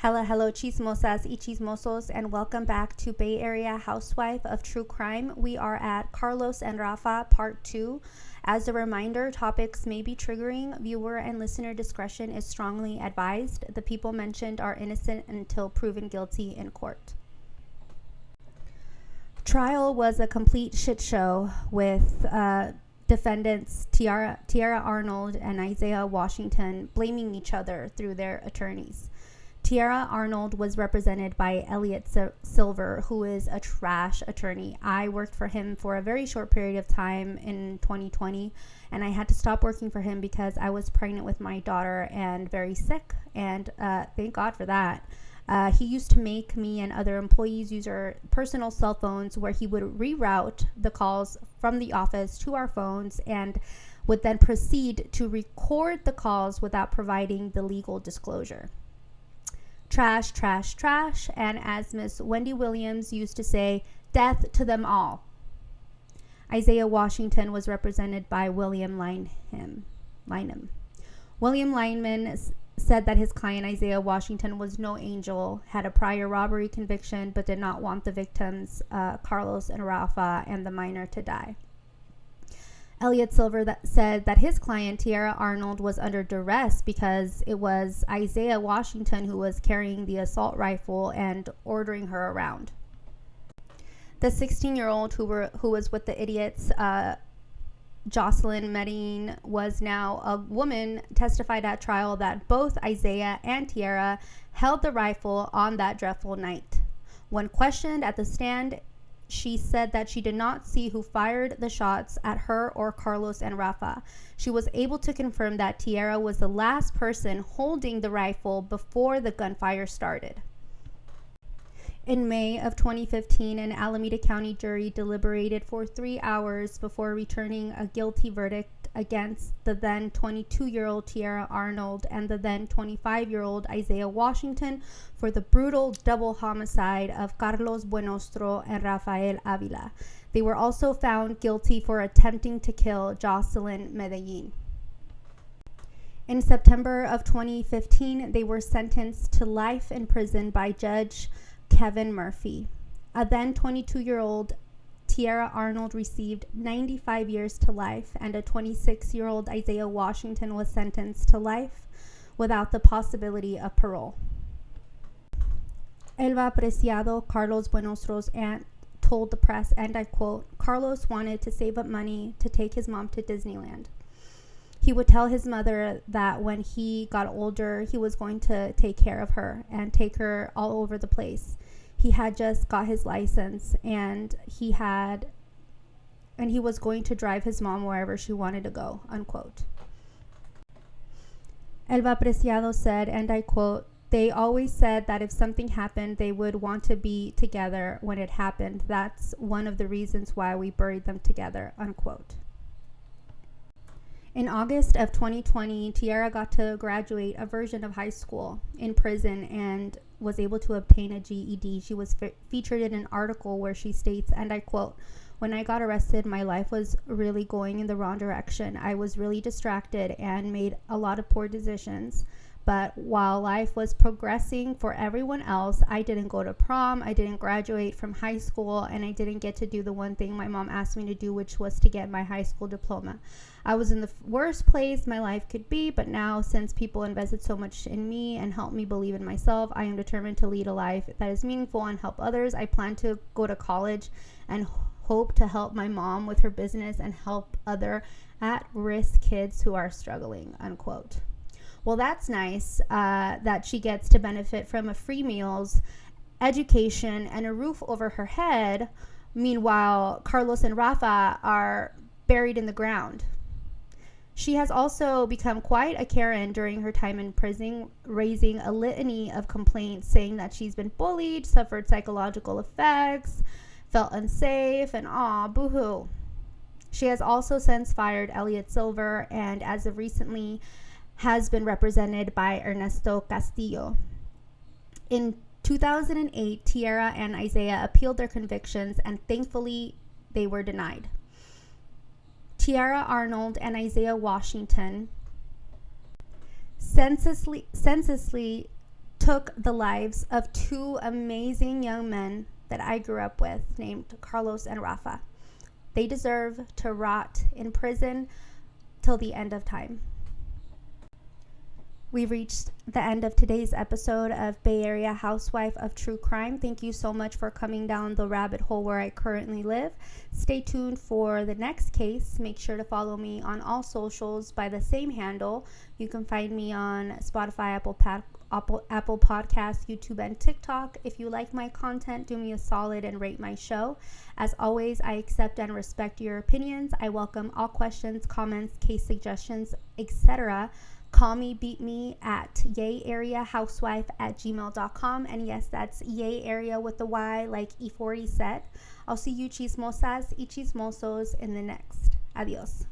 Hello, chismosas y chismosos, and welcome back to Bay Area Housewife of True Crime. We are at Carlos and Rafa, Part 2. As a reminder, topics may be triggering. Viewer and listener discretion is strongly advised. The people mentioned are innocent until proven guilty in court. Trial was a complete shit show with defendants Tiara Arnold and Isaiah Washington blaming each other through their attorneys. Tiara Arnold was represented by Elliot Silver, who is a trash attorney. I worked for him for a very short period of time in 2020, and I had to stop working for him because I was pregnant with my daughter and very sick, and thank God for that. He used to make me and other employees use our personal cell phones, where he would reroute the calls from the office to our phones and would then proceed to record the calls without providing the legal disclosure. Trash, trash, trash, and as Miss Wendy Williams used to say, death to them all. Isaiah Washington was represented by William Lynham. William Lineman said that his client Isaiah Washington was no angel, had a prior robbery conviction, but did not want the victims, Carlos and Rafa, and the minor to die. Elliot Silver said that his client, Tiara Arnold, was under duress because it was Isaiah Washington who was carrying the assault rifle and ordering her around. The 16-year-old who was with the idiots, Jocelyn Medellin, was now a woman, testified at trial that both Isaiah and Tiara held the rifle on that dreadful night. When questioned at the stand, she said that she did not see who fired the shots at her or Carlos and Rafa. She was able to confirm that Tiara was the last person holding the rifle before the gunfire started. In May of 2015, an Alameda County jury deliberated for 3 hours before returning a guilty verdict against the then 22-year-old Tiara Arnold and the then 25-year-old Isaiah Washington for the brutal double homicide of Carlos Buenostro and Rafael Avila. They were also found guilty for attempting to kill Jocelyn Medellin. In September of 2015, they were sentenced to life in prison by Judge Kevin Murphy. A then 22-year-old Tiara Arnold received 95 years to life, and a 26-year-old Isaiah Washington was sentenced to life without the possibility of parole. Elva Preciado, Carlos Buenostro's aunt, told the press, and I quote, "Carlos wanted to save up money to take his mom to Disneyland. He would tell his mother that when he got older, he was going to take care of her and take her all over the place. He had just got his license, and he was going to drive his mom wherever she wanted to go," unquote. Elva Preciado said, and I quote, "They always said that if something happened, they would want to be together when it happened. That's one of the reasons why we buried them together," unquote. In August of 2020, Tiara got to graduate a version of high school in prison and was able to obtain a GED. She was featured in an article where she states, and I quote, "When I got arrested, my life was really going in the wrong direction. I was really distracted and made a lot of poor decisions. But while life was progressing for everyone else, I didn't go to prom, I didn't graduate from high school, and I didn't get to do the one thing my mom asked me to do, which was to get my high school diploma. I was in the worst place my life could be, but now, since people invested so much in me and helped me believe in myself, I am determined to lead a life that is meaningful and help others. I plan to go to college and hope to help my mom with her business and help other at-risk kids who are struggling," unquote. Well, that's nice that she gets to benefit from a free meals, education, and a roof over her head. Meanwhile, Carlos and Rafa are buried in the ground. She has also become quite a Karen during her time in prison, raising a litany of complaints saying that she's been bullied, suffered psychological effects, felt unsafe, and boo-hoo. She has also since fired Elliot Silver, and as of recently has been represented by Ernesto Castillo. In 2008, Tiara and Isaiah appealed their convictions, and thankfully they were denied. Tiara Arnold and Isaiah Washington senselessly took the lives of two amazing young men that I grew up with named Carlos and Rafa. They deserve to rot in prison till the end of time. We've reached the end of today's episode of Bay Area Housewife of True Crime. Thank you so much for coming down the rabbit hole where I currently live. Stay tuned for the next case. Make sure to follow me on all socials by the same handle. You can find me on Spotify, Apple Podcasts, YouTube, and TikTok. If you like my content, do me a solid and rate my show. As always, I accept and respect your opinions. I welcome all questions, comments, case suggestions, etc. Call me, beat me at yayareahousewife@gmail.com. And yes, that's yay area with the Y, like E40 set. I'll see you chismosas y chismosos in the next. Adios.